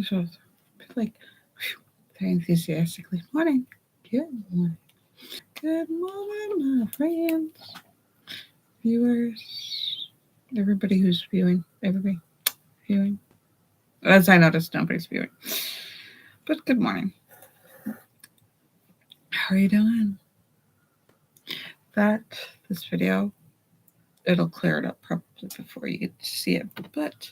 so like very enthusiastically. Morning. Good morning. Good morning, my friends, viewers, everybody who's viewing. Everybody viewing. As I noticed, nobody's viewing. But good morning. How are you doing? That this video, it'll clear it up probably before you get to see it. But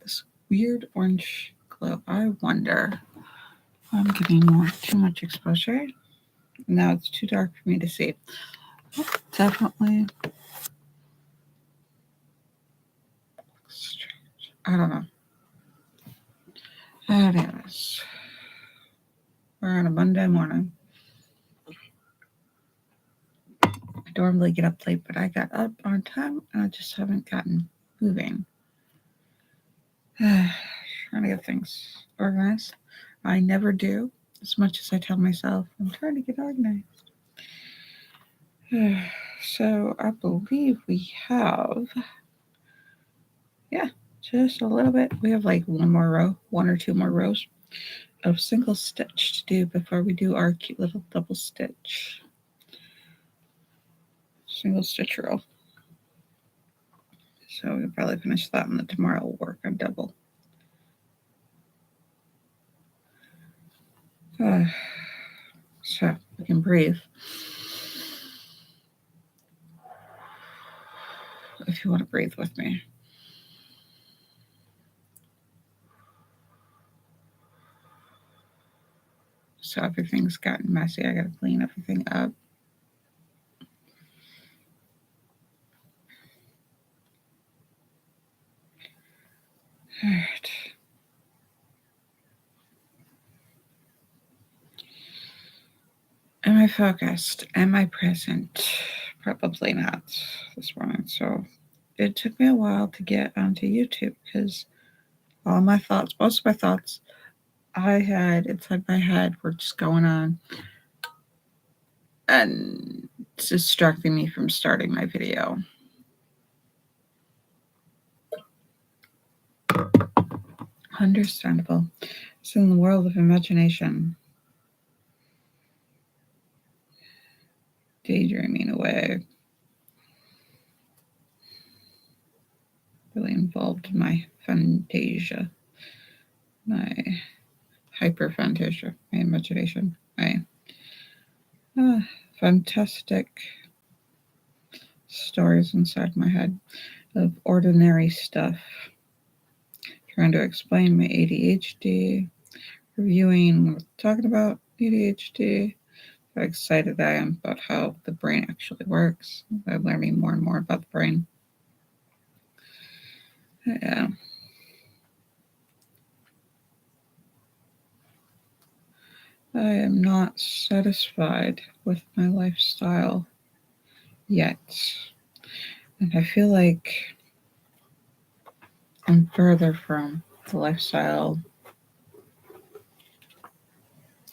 this weird orange glow, I wonder if I'm getting too much exposure. Now it's too dark for me to see. Oh, definitely strange. I don't know. Anyways, we're on a Monday morning. I normally get up late, but I got up on time and I just haven't gotten moving. Trying to get things organized. I never do, as much as I tell myself I'm trying to get organized. So I believe we have, just a little bit. We have like one or two more rows of single stitch to do before we do our cute little double stitch. Single stitch row. So we'll probably finish that and then tomorrow we'll work on double. So we can breathe. If you want to breathe with me. So everything's gotten messy. I gotta clean everything up. All right. Am I focused? Am I present? Probably not this morning. So it took me a while to get onto YouTube because all my thoughts, most of my thoughts I had inside my head were just going on and distracting me from starting my video. Understandable. It's in the world of imagination. Daydreaming away. Really involved in my fantasia. My hyper fantasia. My imagination. My fantastic stories inside my head of ordinary stuff. Trying to explain my ADHD, reviewing, talking about ADHD, how excited I am about how the brain actually works. I'm learning more and more about the brain. Yeah. I am not satisfied with my lifestyle yet. And I feel like I'm further from the lifestyle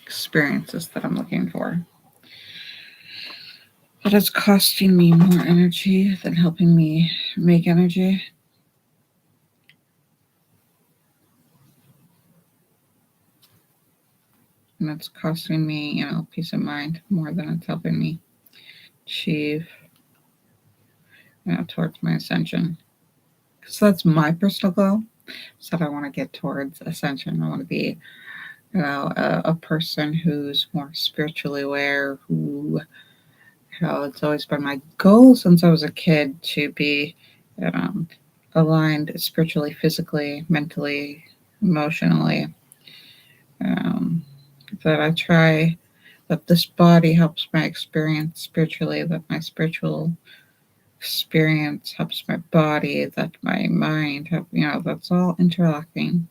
experiences that I'm looking for. But it's costing me more energy than helping me make energy. And it's costing me, peace of mind more than it's helping me achieve, towards my ascension. Because that's my personal goal. So I want to get towards ascension. I want to be, a person who's more spiritually aware, who, it's always been my goal since I was a kid to be, aligned spiritually, physically, mentally, emotionally. That I try that this body helps my experience spiritually, that my spiritual experience helps my body, that my mind, that's all interlocking.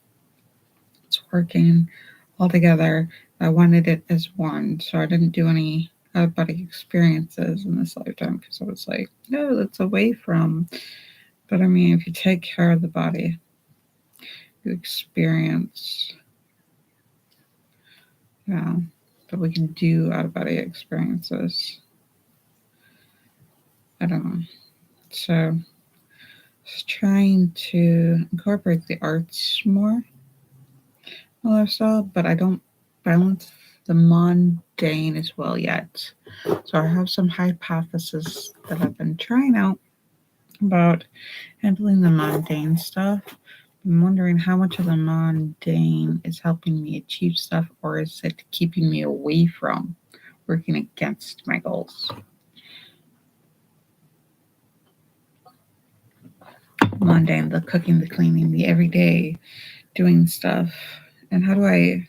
It's working all together. I wanted it as one, so I didn't do any out of body experiences in this lifetime because I was like, no, that's away from. But I mean, if you take care of the body, you experience, that we can do out of body experiences. I don't know. So, just trying to incorporate the arts more. lifestyle, but I don't balance the mundane as well yet. So I have some hypotheses that I've been trying out about handling the mundane stuff. I'm wondering how much of the mundane is helping me achieve stuff, or is it keeping me away from working against my goals? Mundane, the cooking, the cleaning, the everyday doing stuff. And how do I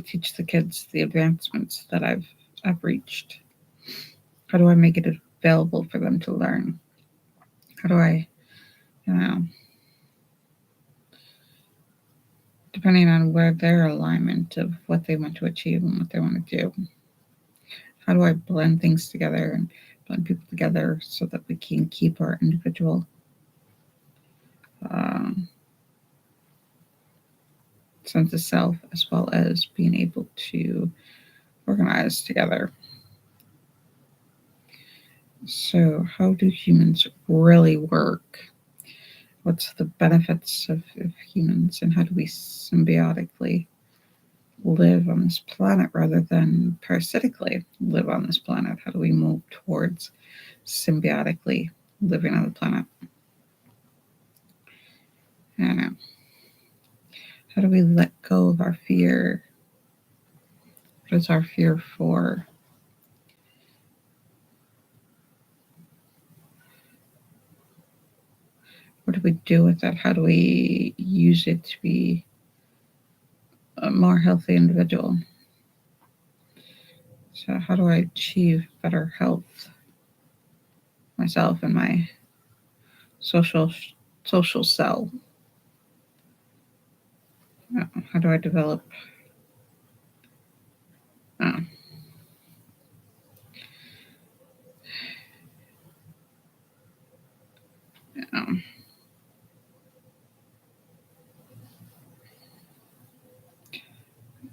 teach the kids the advancements that I've reached? How do I make it available for them to learn? How do I, you know, depending on where their alignment of what they want to achieve and what they want to do, how do I blend things together and blend people together so that we can keep our individual um, sense of self as well as being able to organize together? So, how do humans really work? What's the benefits of humans, and how do we symbiotically live on this planet rather than parasitically live on this planet? How do we move towards symbiotically living on the planet? I don't know. How do we let go of our fear? What is our fear for? What do we do with it? How do we use it to be a more healthy individual? So, how do I achieve better health myself and my social cell? How do I develop uh, um,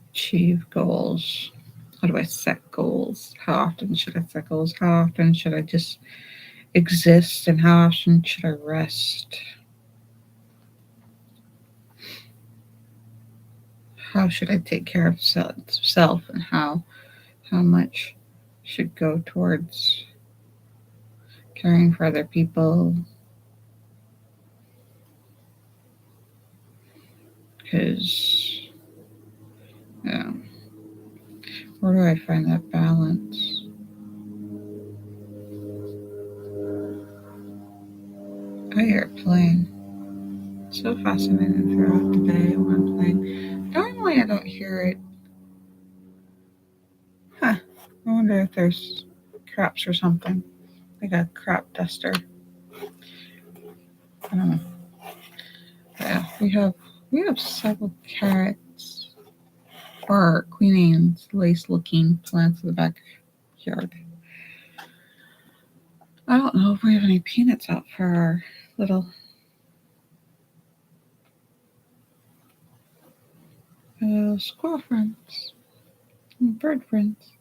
achieve goals? How do I set goals? How often should I set goals? How often should I just exist? And how often should I rest? How should I take care of self, and how much should go towards caring for other people? Because yeah, where do I find that balance? I hear it playing. So fascinating throughout the day when I'm playing. Normally I don't hear it. Huh. I wonder if there's crops or something. Like a crop duster. I don't know. Yeah, we have several carrots or Queen Anne's lace looking plants in the backyard. I don't know if we have any peanuts out for our little squirrel friends and bird friends.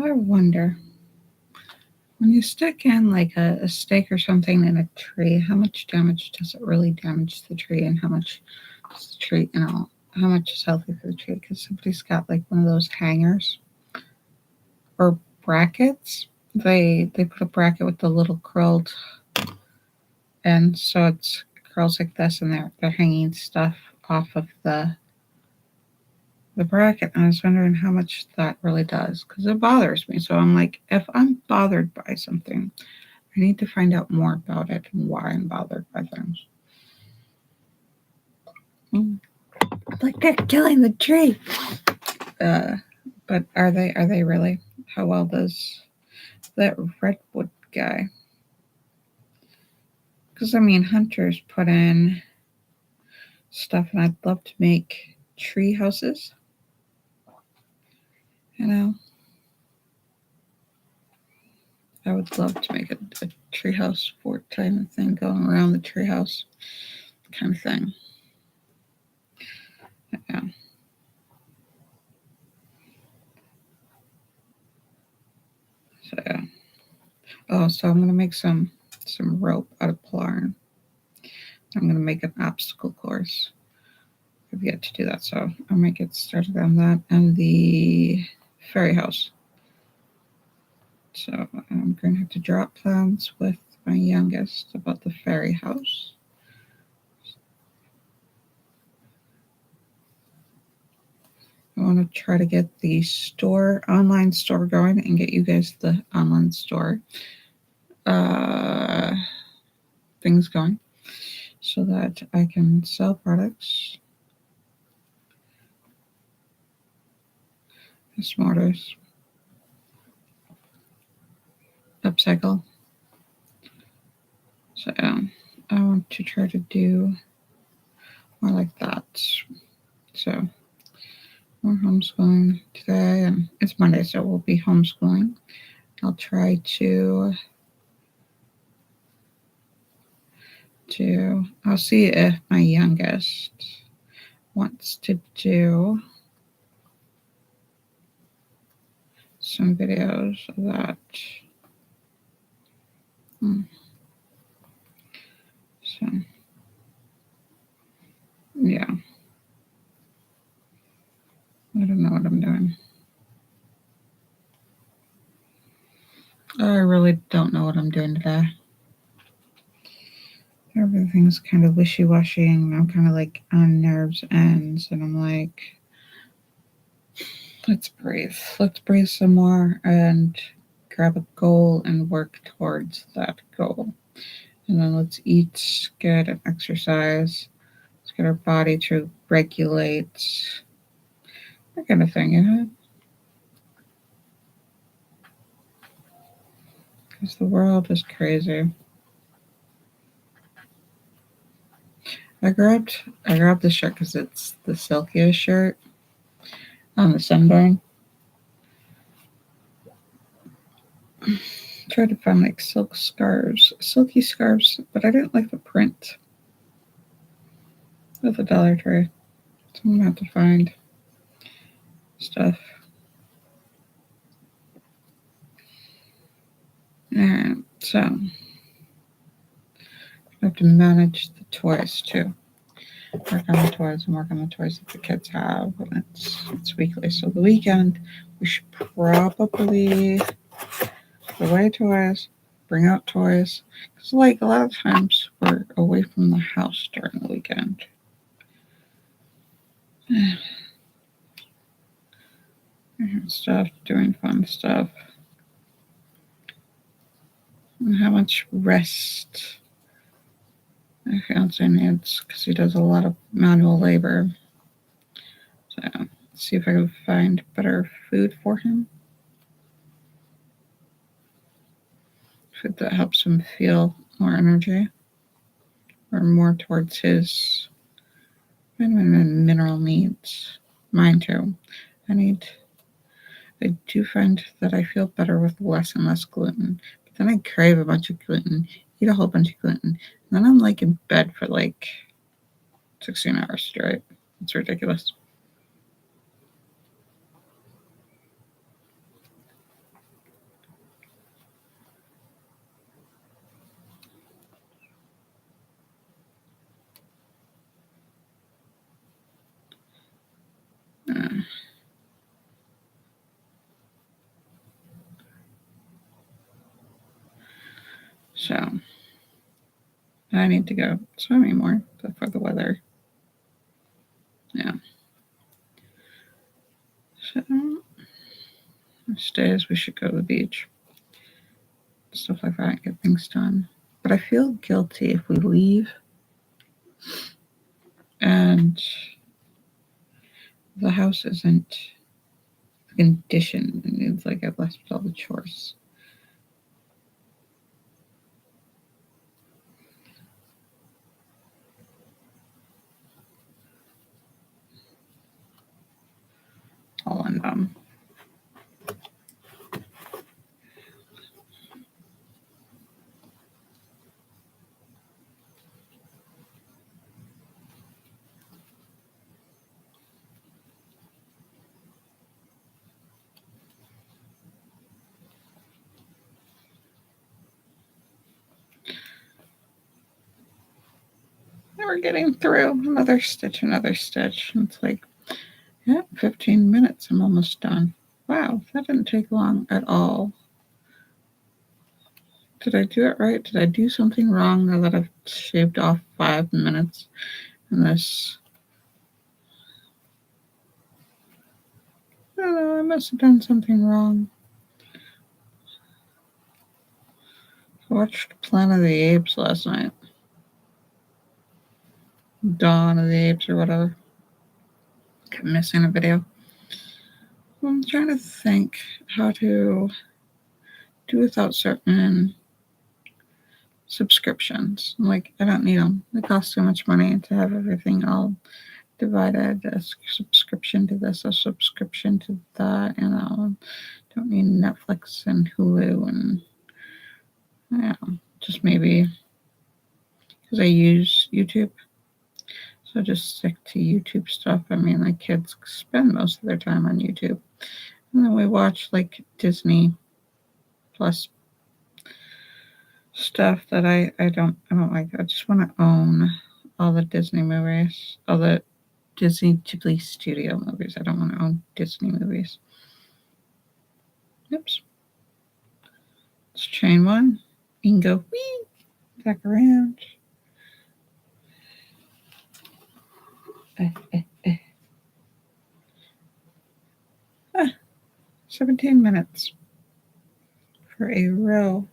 I wonder, when you stick in like a stake or something in a tree, how much damage does it really damage the tree, and how much does the tree, how much is healthy for the tree? Because somebody's got like one of those hangers or brackets. They put a bracket with the little curled end, so it's curls like this, and they're hanging stuff off of the bracket. And I was wondering how much that really does, because it bothers me. So I'm like, if I'm bothered by something, I need to find out more about it and why I'm bothered by things. Like they're killing the tree. But are they? Are they really? How well does that redwood guy? Because I mean, hunters put in stuff, and I'd love to make tree houses. You know, I would love to make a treehouse fort type of thing, going around the treehouse kind of thing. Yeah. So yeah. Oh, so I'm gonna make some rope out of yarn. I'm gonna make an obstacle course. I've yet to do that, so I might get started on that and the fairy house. So I'm going to have to drop plans with my youngest about the fairy house. I want to try to get the online store going and get you guys the online store things going so that I can sell products. Smarters. Upcycle. So I want to try to do more like that. So more homeschooling today, and it's Monday, so we'll be homeschooling. I'll try to I'll see if my youngest wants to do some videos of that. So yeah, I don't know what I'm doing. I really don't know what I'm doing today. Everything's kind of wishy-washy, and I'm kind of like on nerves ends, and I'm like, let's breathe. Let's breathe some more and grab a goal and work towards that goal. And then let's eat good and exercise. Let's get our body to regulate, that kind of thing, you know? Because the world is crazy. I grabbed this shirt because it's the silkiest shirt on the sunburn. Tried to find like silky scarves, but I didn't like the print of the Dollar Tree. So I'm gonna have to find stuff. And so I have to manage the toys too. Work on the toys and work on the toys that the kids have. And it's weekly. So the weekend we should probably put away toys, bring out toys. Because like a lot of times we're away from the house during the weekend. Stuff, doing fun stuff. And how much rest my fiance needs because he does a lot of manual labor. So see if I can find better food for him. Food that helps him feel more energy or more towards his vitamin and mineral needs. Mine too. I do find that I feel better with less and less gluten. But then I crave a bunch of gluten, eat a whole bunch of gluten, and then I'm like in bed for like 16 hours straight. It's ridiculous. So I need to go swimming more before the weather. Yeah. So most days we should go to the beach. Stuff like that, get things done. But I feel guilty if we leave and the house isn't conditioned. It's like I've left all the chores. All in we're getting through. Another stitch, another stitch. And it's like, yeah, 15 minutes. I'm almost done. Wow, that didn't take long at all. Did I do it right? Did I do something wrong now that I've shaved off 5 minutes in this? I don't know, I must have done something wrong. I watched Planet of the Apes last night. Dawn of the Apes or whatever. Kept missing a video. I'm trying to think how to do without certain subscriptions. Like, I don't need them. They cost too much money to have everything all divided. A subscription to this, a subscription to that, don't need Netflix and Hulu and just maybe because I use YouTube. So just stick to YouTube stuff. I mean, like kids spend most of their time on YouTube. And then we watch like Disney Plus stuff that I don't like. I just want to own all the Disney movies, all the Disney Ghibli Studio movies. I don't want to own Disney movies. Oops. Let's chain one. You can go whee, back around. 17 minutes for a row.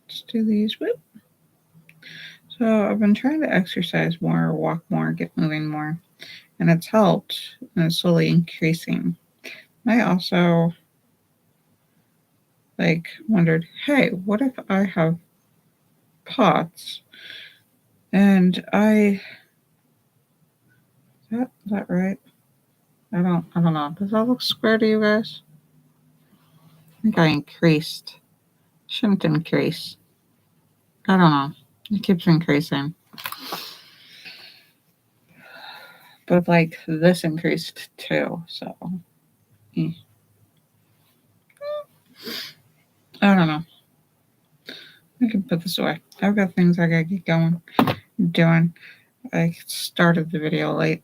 Let's do these. Whoop. So I've been trying to exercise more, walk more, get moving more, and it's helped, and it's slowly increasing. I also wondered, hey, what if I have POTS and is that right? I don't know. Does that look square to you guys? I think I increased. Shouldn't increase. I don't know. It keeps increasing. But this increased too, so I don't know. I can put this away. I've got things I gotta get going, doing. I started the video late.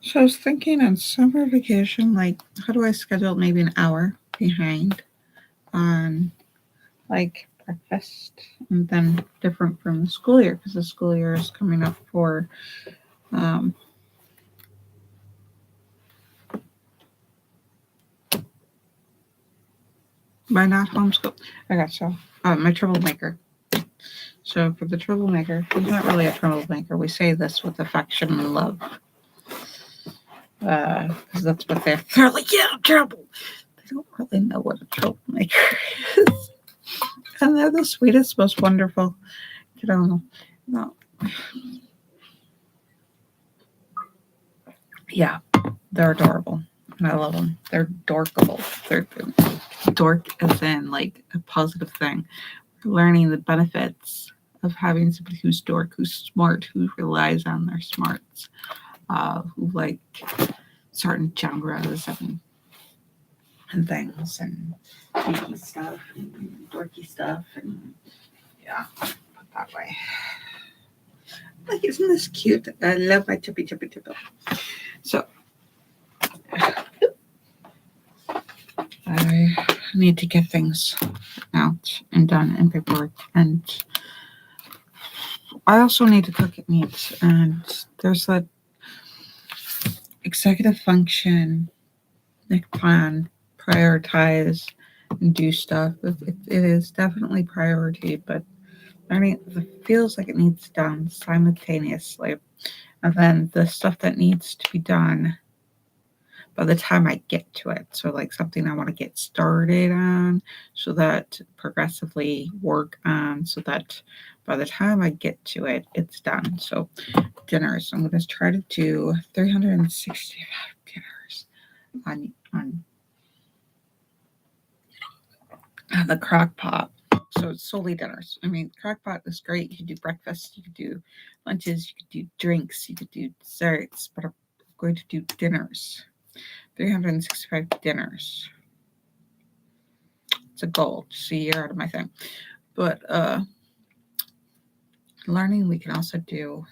So I was thinking on summer vacation, how do I schedule maybe an hour behind on breakfast, and then different from the school year because the school year is coming up for by not homeschool. Okay, so my troublemaker. So for the troublemaker, he's not really a troublemaker. We say this with affection and love. Because that's what they're like, yeah, trouble. They don't really know what a troublemaker is. And they're the sweetest, most wonderful. No. Yeah, they're adorable. And I love them. They're dorkable. They're dork as in a positive thing. We're learning the benefits of having somebody who's dork, who's smart, who relies on their smarts, who like certain genres and things and geeky stuff and dorky stuff and put that way. Isn't this cute? I love my chippy. So I need to get things out and done and paperwork, and I also need to cook at meat, and there's that executive function, plan, prioritize, and do stuff. It is definitely priority, but it feels like it needs done simultaneously. And then the stuff that needs to be done by the time I get to it. So something I want to get started on, so that progressively work on, so that by the time I get to it, it's done. So dinners, I'm going to try to do 365 dinners on the crock pot. So it's solely dinners. I mean, crock pot is great. You could do breakfast, you could do lunches, you could do drinks, you could do desserts, but I'm going to do dinners. 365 dinners. It's a goal, just a year out of my thing. But learning, we can also do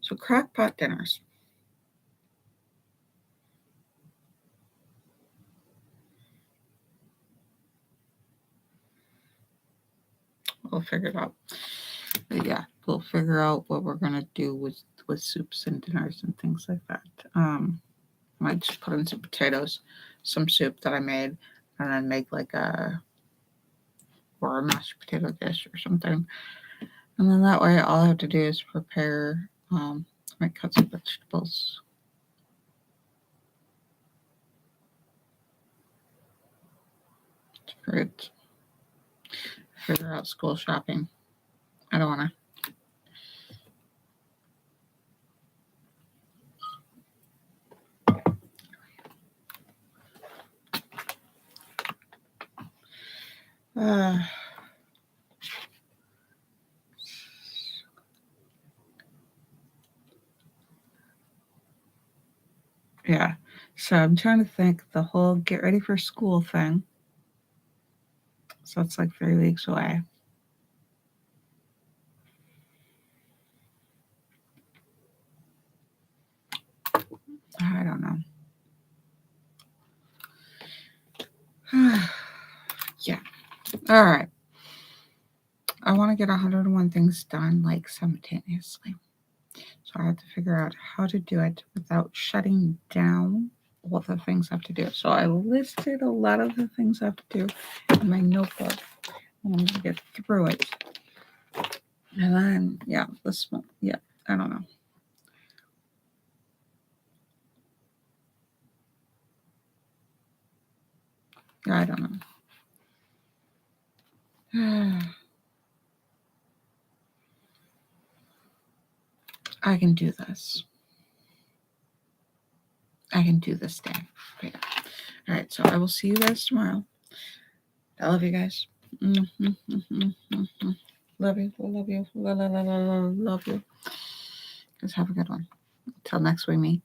so crock pot dinners. We'll figure it out. But yeah, we'll figure out what we're gonna do with soups and dinners and things like that. I might just put in some potatoes, some soup that I made, and then make like a mashed potato dish or something. And then that way, all I have to do is prepare. I might cut some vegetables. Fruit. Figure out school shopping. I don't want to. Yeah. So I'm trying to think the whole get ready for school thing. So it's like 3 weeks away. I don't know. Yeah. All right. I want to get 101 things done like simultaneously. So I have to figure out how to do it without shutting down all the things I have to do. So I listed a lot of the things I have to do in my notebook. I'm going to get through it. And then, yeah, this one, yeah, I don't know. Yeah, I don't know. I can do this. I can do this day. Okay. All right, so I will see you guys tomorrow. I love you guys. Love you. Love you. Love you. Just have a good one. Until next we meet.